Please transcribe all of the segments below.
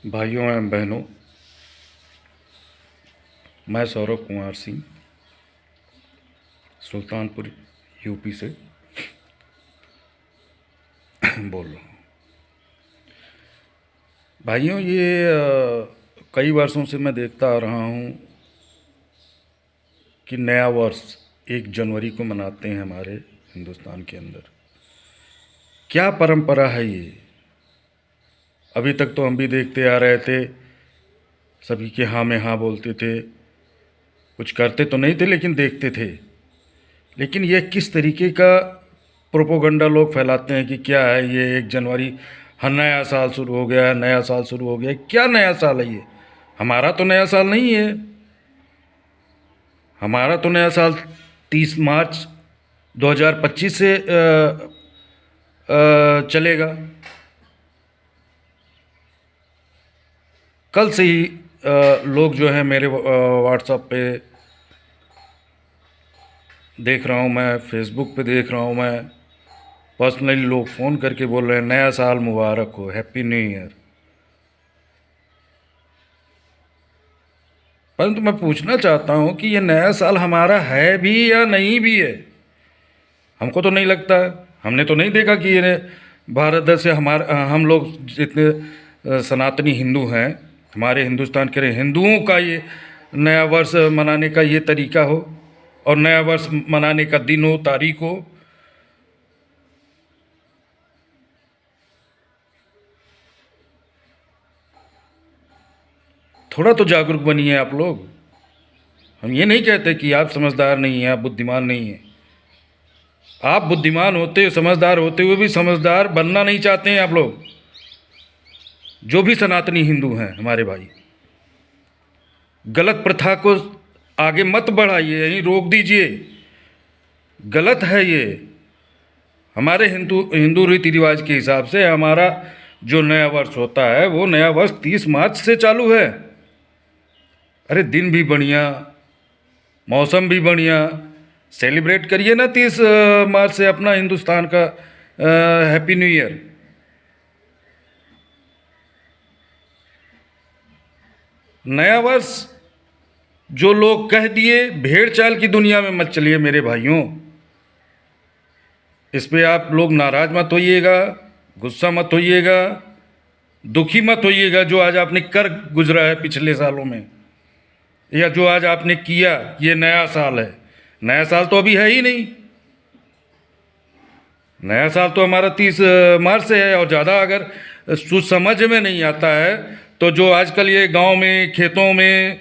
भाइयों एवं बहनों, मैं सौरभ कुमार सिंह सुल्तानपुर यूपी से बोल रहा हूँ। भाइयों, ये कई वर्षों से मैं देखता आ रहा हूँ कि नया वर्ष 1 जनवरी को मनाते हैं हमारे हिंदुस्तान के अंदर। क्या परंपरा है ये? अभी तक तो हम भी देखते आ रहे थे, सभी के हाँ में हाँ बोलते थे, कुछ करते तो नहीं थे लेकिन देखते थे। लेकिन ये किस तरीके का प्रोपोगंडा लोग फैलाते हैं कि क्या है ये 1 जनवरी, हर नया साल शुरू हो गया, नया साल शुरू हो गया। क्या नया साल है ये? हमारा तो नया साल नहीं है। हमारा तो नया साल 30 मार्च 2025 से चलेगा। कल से ही लोग जो है मेरे व्हाट्सएप पे देख रहा हूँ, मैं फेसबुक पे देख रहा हूँ, मैं पर्सनली लोग फ़ोन करके बोल रहे हैं नया साल मुबारक हो, हैप्पी न्यू ईयर। परंतु मैं पूछना चाहता हूँ कि ये नया साल हमारा है भी या नहीं भी है। हमको तो नहीं लगता है। हमने तो नहीं देखा कि ये भारत देश से हम लोग जितने सनातनी हिंदू हैं, हमारे हिंदुस्तान के हिंदुओं का ये नया वर्ष मनाने का ये तरीका हो और नया वर्ष मनाने का दिन हो, तारीख हो। थोड़ा तो जागरूक बनिए आप लोग। हम ये नहीं कहते कि आप समझदार नहीं हैं, आप बुद्धिमान नहीं हैं। आप बुद्धिमान होते, समझदार होते हुए भी समझदार बनना नहीं चाहते हैं आप लोग। जो भी सनातनी हिंदू हैं हमारे भाई, गलत प्रथा को आगे मत बढ़ाइए, यहीं रोक दीजिए। गलत है ये। हमारे हिंदू रीति रिवाज के हिसाब से हमारा जो नया वर्ष होता है वो नया वर्ष 30 मार्च से चालू है। अरे दिन भी बढ़िया, मौसम भी बढ़िया, सेलिब्रेट करिए ना 30 मार्च से अपना हिंदुस्तान का हैप्पी न्यू ईयर। नया वर्ष जो लोग कह दिए, भेड़ चाल की दुनिया में मत चलिए मेरे भाइयों। इस पे आप लोग नाराज मत होइएगा, गुस्सा मत होइएगा, दुखी मत होइएगा जो आज आपने कर गुजरा है पिछले सालों में, या जो आज आपने किया। ये नया साल है। नया साल तो अभी है ही नहीं। नया साल तो हमारा 30 मार्च से है। और ज़्यादा अगर समझ में नहीं आता है तो जो आजकल ये गांव में, खेतों में,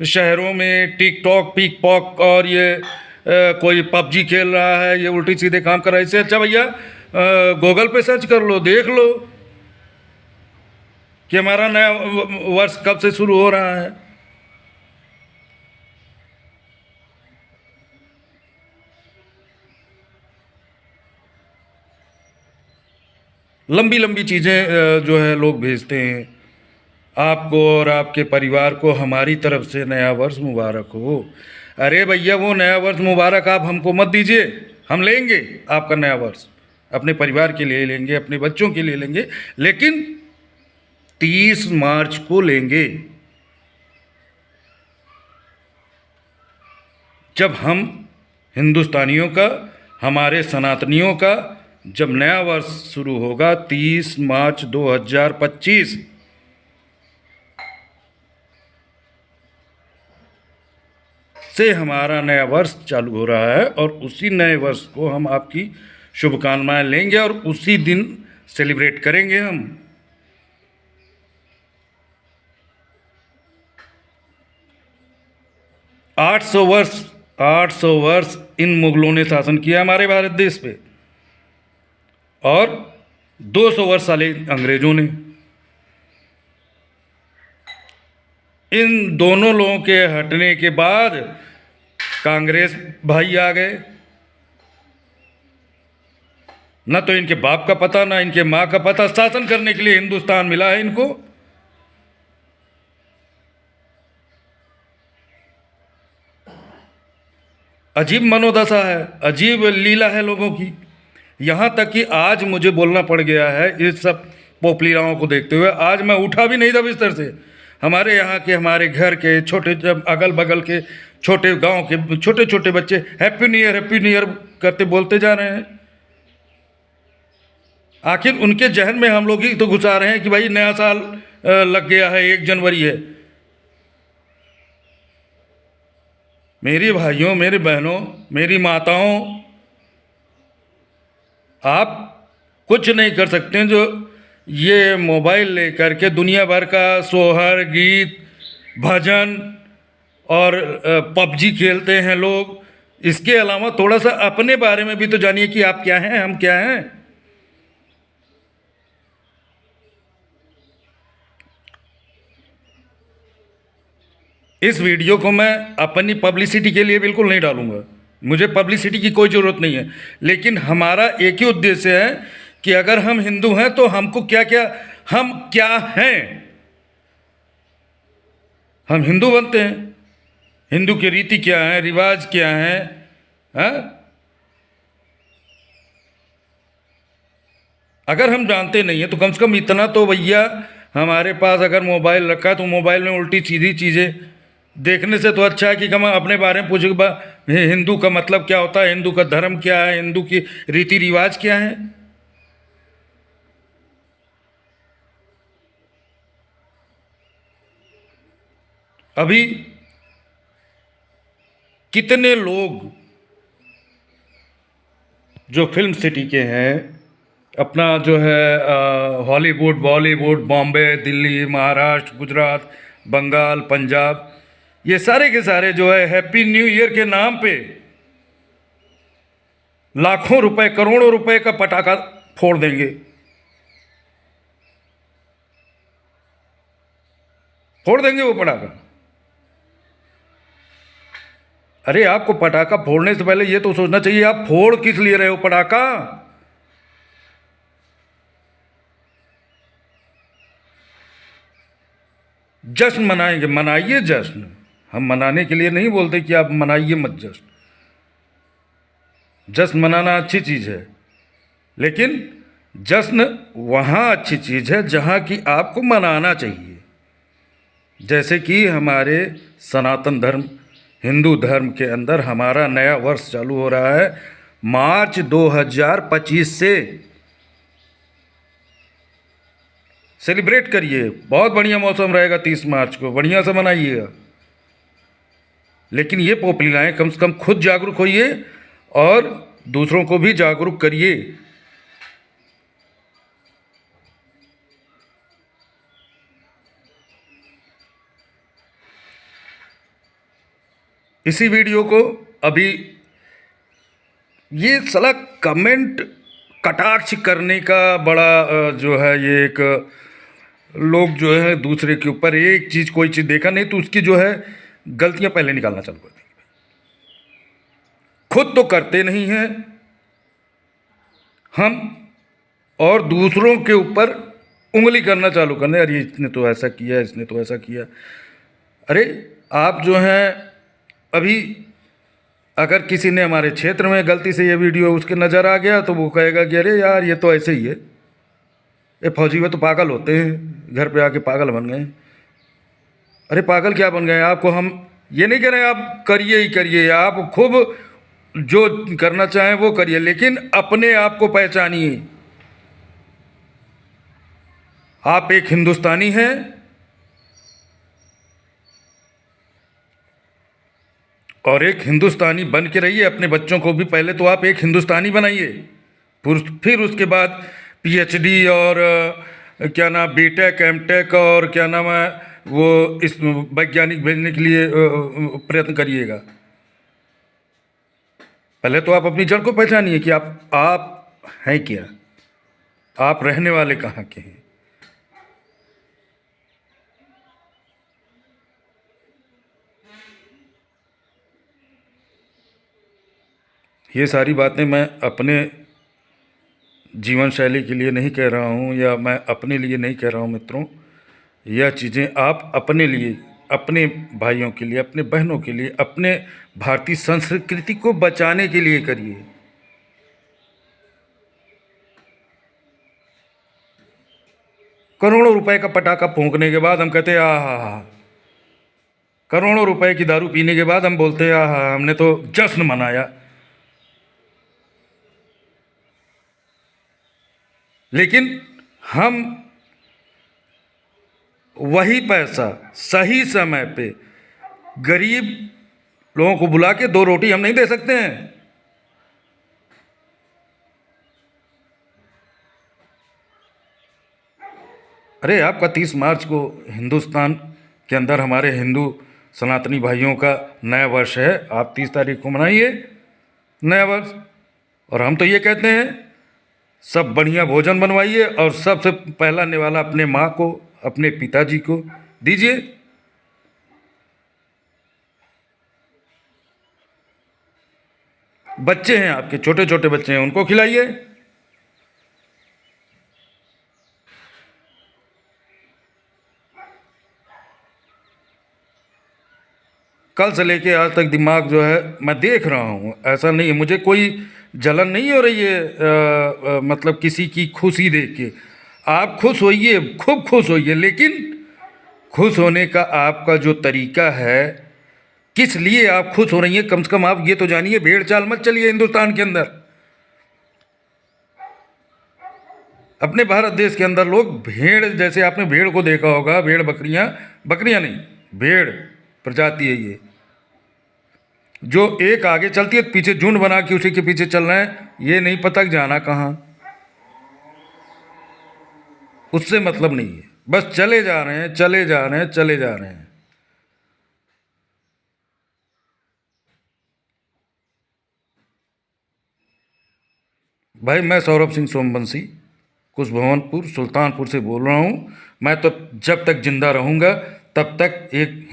शहरों में टिकटॉक, पिक पॉक और ये कोई पबजी खेल रहा है, ये उल्टी सीधे काम कर रहा है, इससे अच्छा भैया गूगल पे सर्च कर लो, देख लो कि हमारा नया वर्ष कब से शुरू हो रहा है। लंबी लंबी चीज़ें जो है लोग भेजते हैं। आपको और आपके परिवार को हमारी तरफ से नया वर्ष मुबारक हो। अरे भैया, वो नया वर्ष मुबारक आप हमको मत दीजिए। हम लेंगे आपका नया वर्ष, अपने परिवार के लिए लेंगे, अपने बच्चों के लिए लेंगे, लेकिन 30 मार्च को लेंगे, जब हम हिंदुस्तानियों का, हमारे सनातनियों का जब नया वर्ष शुरू होगा 30 मार्च 2025 से हमारा नया वर्ष चालू हो रहा है। और उसी नए वर्ष को हम आपकी शुभकामनाएं लेंगे और उसी दिन सेलिब्रेट करेंगे हम। आठ सौ वर्ष इन मुगलों ने शासन किया हमारे भारत देश पे, और 200 वर्ष साले अंग्रेजों ने। इन दोनों लोगों के हटने के बाद कांग्रेस भाई आ गए। न तो इनके बाप का पता, ना इनके माँ का पता। शासन करने के लिए हिंदुस्तान मिला है इनको। अजीब मनोदशा है, अजीब लीला है लोगों की। यहाँ तक कि आज मुझे बोलना पड़ गया है इस सब पोपलीराओं को देखते हुए। आज मैं उठा भी नहीं था बिस्तर से। हमारे यहाँ के, हमारे घर के छोटे, जब अगल बगल के छोटे गांव के छोटे छोटे बच्चे हैप्पी न्यू ईयर करते बोलते जा रहे हैं। आखिर उनके जहन में हम लोग ही तो घुसा रहे हैं कि भाई नया साल लग गया है, 1 जनवरी है। मेरे भाइयों, मेरे बहनों, मेरी माताओं, आप कुछ नहीं कर सकते जो ये मोबाइल लेकर के दुनिया भर का सोहर, गीत, भजन और पबजी खेलते हैं लोग। इसके अलावा थोड़ा सा अपने बारे में भी तो जानिए कि आप क्या हैं, हम क्या हैं। इस वीडियो को मैं अपनी पब्लिसिटी के लिए बिल्कुल नहीं डालूंगा, मुझे पब्लिसिटी की कोई ज़रूरत नहीं है। लेकिन हमारा एक ही उद्देश्य है कि अगर हम हिंदू हैं तो हमको क्या क्या, हम क्या हैं। हम हिंदू बनते हैं, हिंदू की रीति क्या है, रिवाज क्या है, हाँ? अगर हम जानते नहीं हैं तो कम से कम इतना तो भैया, हमारे पास अगर मोबाइल रखा है तो मोबाइल में उल्टी सीधी चीज़ें देखने से तो अच्छा है कि कम अपने बारे में पूछे हिंदू का मतलब क्या होता है, हिंदू का धर्म क्या है, हिंदू की रीति रिवाज क्या है। अभी कितने लोग जो फिल्म सिटी के हैं, अपना जो है हॉलीवुड, बॉलीवुड, बॉम्बे, दिल्ली, महाराष्ट्र, गुजरात, बंगाल, पंजाब, ये सारे के सारे जो है हैप्पी न्यू ईयर के नाम पे लाखों रुपए, करोड़ों रुपए का पटाखा फोड़ देंगे। फोड़ देंगे वो पटाखा। अरे आपको पटाखा फोड़ने से पहले ये तो सोचना चाहिए आप फोड़ किस लिए रहे हो पटाखा। जश्न मनाएंगे, मनाइए जश्न। हम मनाने के लिए नहीं बोलते कि आप मनाइए मत जश्न। जश्न मनाना अच्छी चीज़ है, लेकिन जश्न वहाँ अच्छी चीज़ है जहाँ कि आपको मनाना चाहिए। जैसे कि हमारे सनातन धर्म, हिंदू धर्म के अंदर हमारा नया वर्ष चालू हो रहा है मार्च 2025 से। सेलिब्रेट करिए, बहुत बढ़िया मौसम रहेगा 30 मार्च को, बढ़िया से मनाइएगा। लेकिन ये पोपलीलाएँ कम से कम खुद जागरूक होइए और दूसरों को भी जागरूक करिए। इसी वीडियो को अभी ये साला कमेंट कटाक्ष करने का बड़ा जो है, ये एक लोग जो है दूसरे के ऊपर एक चीज़, कोई चीज़ देखा नहीं तो उसकी जो है गलतियां पहले निकालना चालू कर देंगे। खुद तो करते नहीं हैं हम, और दूसरों के ऊपर उंगली करना चालू करने, अरे इसने तो ऐसा किया, इसने तो ऐसा किया। अरे आप जो हैं अभी, अगर किसी ने हमारे क्षेत्र में गलती से ये वीडियो उसके नज़र आ गया तो वो कहेगा कि अरे यार ये तो ऐसे ही है, ये फौजी में तो पागल होते हैं, घर पे आके पागल बन गए। अरे पागल क्या बन गए? आपको हम ये नहीं कह रहे आप करिए ही करिए, आप खूब जो करना चाहें वो करिए, लेकिन अपने आप को पहचानिए। आप एक हिंदुस्तानी हैं और एक हिंदुस्तानी बन के रहिए। अपने बच्चों को भी पहले तो आप एक हिंदुस्तानी बनाइए, फिर उसके बाद पीएचडी और क्या नाम, बीटेक, एमटेक और क्या नाम है वो, इस वैज्ञानिक भेजने के लिए प्रयत्न करिएगा। पहले तो आप अपनी जड़ को पहचानिए कि आप हैं क्या, आप रहने वाले कहाँ के हैं। ये सारी बातें मैं अपने जीवन शैली के लिए नहीं कह रहा हूँ, या मैं अपने लिए नहीं कह रहा हूँ मित्रों। यह चीज़ें आप अपने लिए, अपने भाइयों के लिए, अपने बहनों के लिए, अपने भारतीय संस्कृति को बचाने के लिए करिए। करोड़ों रुपए का पटाखा फूंकने के बाद हम कहते हैं आ हा हा, करोड़ों रुपए की दारू पीने के बाद हम बोलते हैं आ हा, हमने तो जश्न मनाया। लेकिन हम वही पैसा सही समय पे गरीब लोगों को बुला के 2 रोटी हम नहीं दे सकते हैं। अरे आपका 30 मार्च को हिंदुस्तान के अंदर हमारे हिंदू सनातनी भाइयों का नया वर्ष है, आप 30 तारीख को मनाइए नया वर्ष। और हम तो ये कहते हैं सब बढ़िया भोजन बनवाइए और सबसे पहला निवाला अपने माँ को, अपने पिताजी को दीजिए। बच्चे हैं आपके, छोटे छोटे बच्चे हैं, उनको खिलाइए। कल से लेके आज तक दिमाग जो है मैं देख रहा हूँ, ऐसा नहीं है मुझे कोई जलन नहीं हो रही है मतलब किसी की खुशी देख के। आप खुश होइए, खूब खुश होइए, लेकिन खुश होने का आपका जो तरीका है, किस लिए आप खुश हो रही हैं, कम से कम आप ये तो जानिए। भेड़ चाल मत चलिए हिंदुस्तान के अंदर। अपने भारत देश के अंदर लोग भेड़, जैसे आपने भेड़ को देखा होगा, भेड़ बकरियां, बकरियां नहीं, भेड़ प्रजाति है ये, जो एक आगे चलती है पीछे झुंड बना के उसी के पीछे चल रहे हैं, ये नहीं पता कि जाना कहाँ। उससे मतलब नहीं है, बस चले जा रहे हैं, चले जा रहे हैं, चले जा रहे हैं। भाई मैं सौरभ सिंह सोमवंशी कुशभवनपुर सुल्तानपुर से बोल रहा हूँ। मैं तो जब तक जिंदा रहूँगा तब तक एक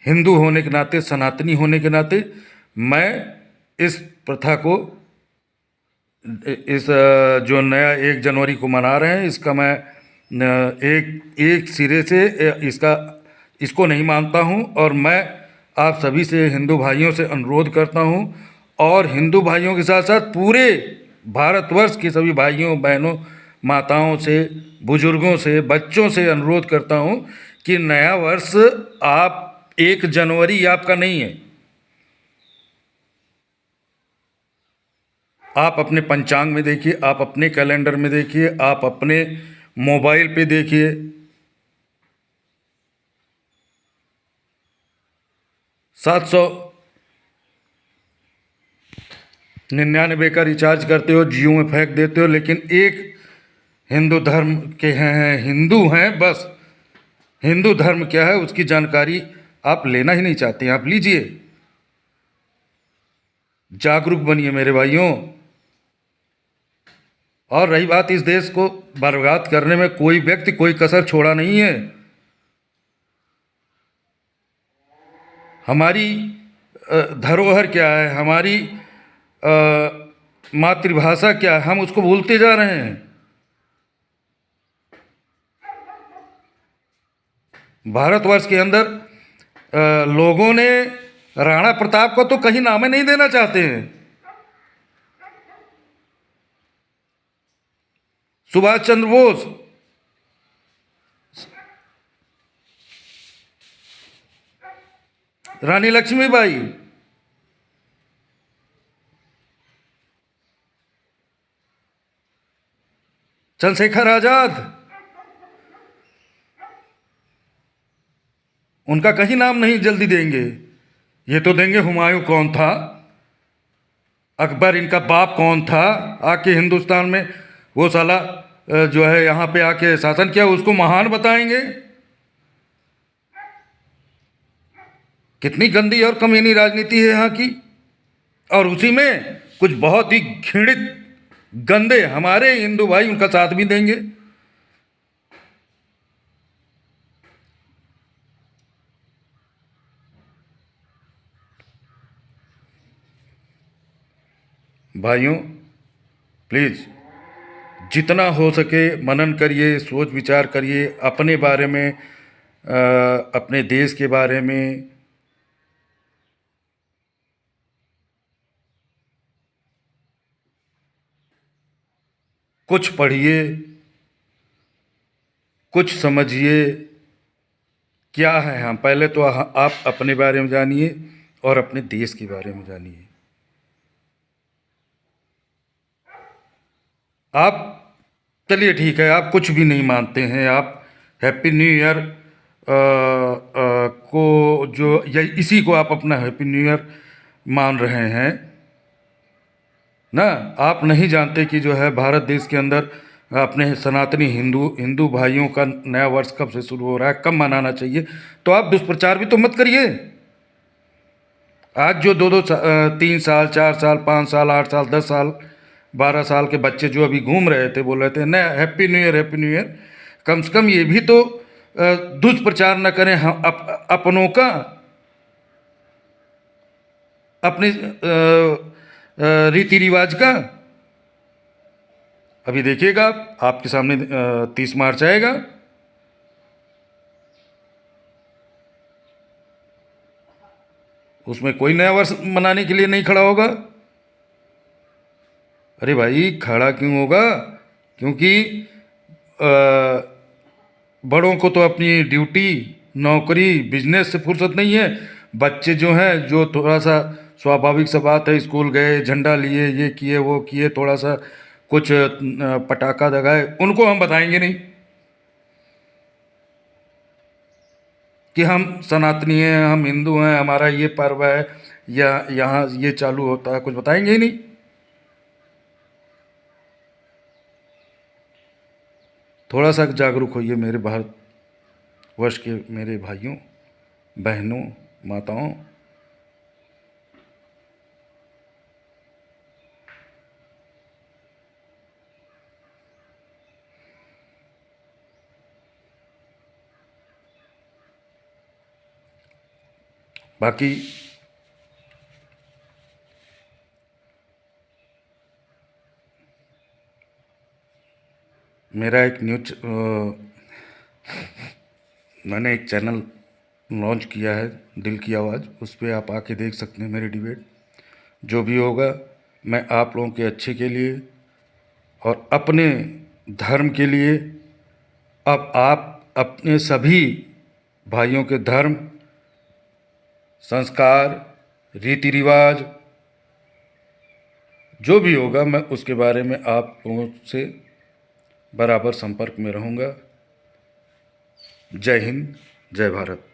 हिंदू होने के नाते, सनातनी होने के नाते, मैं इस प्रथा को, इस जो नया 1 जनवरी को मना रहे हैं, इसका मैं एक एक सिरे से इसका इसको नहीं मानता हूँ। और मैं आप सभी से, हिंदू भाइयों से अनुरोध करता हूँ, और हिंदू भाइयों के साथ साथ पूरे भारतवर्ष के सभी भाइयों बहनों, माताओं से, बुजुर्गों से, बच्चों से अनुरोध करता हूँ कि नया वर्ष आप 1 जनवरी आपका नहीं है। आप अपने पंचांग में देखिए, आप अपने कैलेंडर में देखिए, आप अपने मोबाइल पे देखिए। 799 का रिचार्ज करते हो, जियो में फेंक देते हो, लेकिन एक हिंदू धर्म के हैं, हिंदू हैं बस, हिंदू धर्म क्या है उसकी जानकारी आप लेना ही नहीं चाहते हैं। आप लीजिए, जागरूक बनिए मेरे भाइयों। और रही बात इस देश को बर्बाद करने में, कोई व्यक्ति कोई कसर छोड़ा नहीं है। हमारी धरोहर क्या है, हमारी मातृभाषा क्या है, हम उसको भूलते जा रहे हैं। भारतवर्ष के अंदर लोगों ने राणा प्रताप को तो कहीं नाम नहीं देना चाहते हैं। सुभाष चंद्र बोस, रानी लक्ष्मीबाई, चंद्रशेखर आजाद, उनका कहीं नाम नहीं जल्दी देंगे। ये तो देंगे हुमायूं कौन था, अकबर इनका बाप कौन था, आके हिंदुस्तान में वो साला जो है यहाँ पे आके शासन किया, उसको महान बताएंगे। कितनी गंदी और कमीनी राजनीति है यहाँ की। और उसी में कुछ बहुत ही घृणित गंदे हमारे हिंदू भाई उनका साथ भी देंगे। भाइयों प्लीज़ जितना हो सके मनन करिए, सोच विचार करिए अपने बारे में, अपने देश के बारे में। कुछ पढ़िए, कुछ समझिए क्या है हम। पहले तो आप अपने बारे में जानिए और अपने देश के बारे में जानिए। आप चलिए ठीक है, आप कुछ भी नहीं मानते हैं, आप हैप्पी न्यू ईयर को जो या इसी को आप अपना हैप्पी न्यू ईयर मान रहे हैं ना। आप नहीं जानते कि जो है भारत देश के अंदर अपने सनातनी हिंदू हिंदू भाइयों का नया वर्ष कब से शुरू हो रहा है, कब मनाना चाहिए। तो आप दुष्प्रचार भी तो मत करिए। आज जो 3 साल 4 साल 5 साल 8 साल 10 साल 12 साल के बच्चे जो अभी घूम रहे थे, बोल रहे थे नया happy new year happy new year, कम से कम ये भी तो दुष्प्रचार न करें हम अपनों का, अपने रीति रिवाज का। अभी देखिएगा आपके सामने 30 मार्च आएगा, उसमें कोई नया वर्ष मनाने के लिए नहीं खड़ा होगा। अरे भाई खड़ा क्यों होगा? क्योंकि बड़ों को तो अपनी ड्यूटी नौकरी बिजनेस से फुर्सत नहीं है। बच्चे जो हैं, जो थोड़ा सा स्वाभाविक सा बात है, स्कूल गए, झंडा लिए, ये किए वो किए, थोड़ा सा कुछ पटाखा दगाए, उनको हम बताएंगे नहीं कि हम सनातनी हैं, हम हिंदू हैं, हमारा ये पर्व है या यहाँ ये चालू होता है, कुछ बताएंगे ही नहीं। थोड़ा सा जागरूक होइए मेरे भारतवर्ष के मेरे भाइयों बहनों माताओं। बाकी मेरा एक मैंने एक चैनल लॉन्च किया है, दिल की आवाज़। उस पर आप आके देख सकते हैं मेरे डिबेट। जो भी होगा मैं आप लोगों के अच्छे के लिए और अपने धर्म के लिए। अब आप अपने सभी भाइयों के धर्म संस्कार रीति रिवाज जो भी होगा, मैं उसके बारे में आप लोगों से बराबर संपर्क में रहूँगा। जय हिंद, जय भारत।